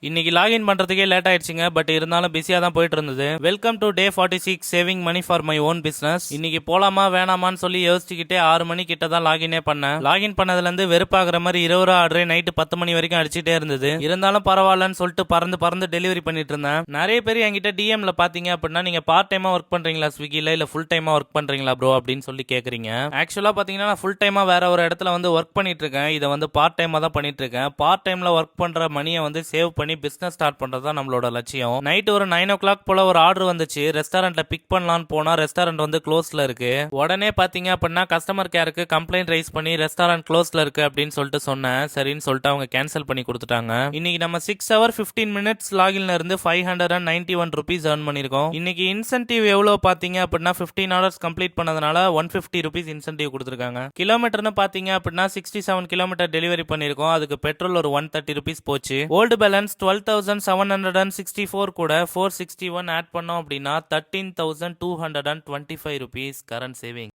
இன்னைக்கு லாகின் பண்றதுக்கே லேட் ஆயிடுச்சுங்க. பட் இருந்தாலும் பிஸியா தான் போயிட்டு இருந்தது. Welcome to day 46 saving money for my own business. இன்னைக்கு போலாமா வேணாமான்னு சொல்லி யோசிச்சுக்கிட்டே 6 மணி கிட்ட தான் லாகினே பண்ணேன். லாகின் பண்ணதுல இருந்து வெறுப்பாகிற மாதிரி 20 ரூபா ஆர்டரே நைட்டு 10 மணி வரைக்கும் அடிச்சுட்டே இருந்தது. இருந்தாலும் பரவாயில்லன்னு சொல்லிட்டு பறந்து டெலிவரி பண்ணிட்டு இருந்தேன். நிறைய பேர் என்கிட்ட டிஎம்ல பாத்தீங்க அப்படின்னா நீங்க பார்ட் டைமா ஒர்க் பண்றீங்களா ஸ்விக்கில இல்ல ஃபுல் டைமா ஒர்க் பண்றீங்களா ப்ரோ அப்படின்னு சொல்லி கேக்குறீங்க. ஆக்சுவலா பாத்தீங்கன்னா நான் ஃபுல் டைமா வேற ஒரு இடத்துல ஒர்க் பண்ணிட்டு இருக்கேன். இதை பார்ட் டைமா தான் பண்ணிட்டு இருக்கேன். பார்ட் டைம்ல ஒர்க் பண்ற மணியை சேவ் பண்ணி பிசினஸ் ஸ்டார்ட் பண்றதா நம்மளோட லட்சியம். நைட் ஒரு 9 o'clock போல ஒரு ஆர்டர் வந்துச்சு. ரெஸ்டாரண்ட்ல பிக் பண்ணலாம்னு போனா ரெஸ்டாரண்ட் க்ளோஸ்ல இருக்கு. உடனே பாத்தீங்க அப்படின்னா கஸ்டமர் கேருக்கு கம்ப்ளைண்ட் ரைஸ் பண்ணி ரெஸ்டாரண்ட் க்ளோஸ்ல இருக்கு அப்படின்னு சொல்லிட்டு சொன்னேன். சரின்னு சொல்லிட்டு அவங்க கேன்சல் பண்ணி கொடுத்துட்டாங்க. இன்னைக்கு நம்ம 6 hours 15 minutes லாகின்ல இருந்து 591 rupees earn பண்ணிருக்கோம். இன்னைக்கு இன்சென்டிவ் எவ்வளவு பாத்தீங்க அப்படின்னா 15 hours கம்ப்ளீட் பண்ணதுனால 150 rupees இன்சென்டிவ் கொடுத்துருக்காங்க. கிலோமீட்டர்னு பாத்தீங்க அப்படின்னா 67 கிலோமீட்டர் டெலிவரி பண்ணிருக்கோம். அதுக்கு பெட்ரோல் ஒரு 130 rupees போச்சு. ஓல்டு பேலன்ஸ் 12,764 கூட 461 ஆட் பண்ணோம் அப்படின்னா 13,225 rupees கரண்ட் சேவிங்.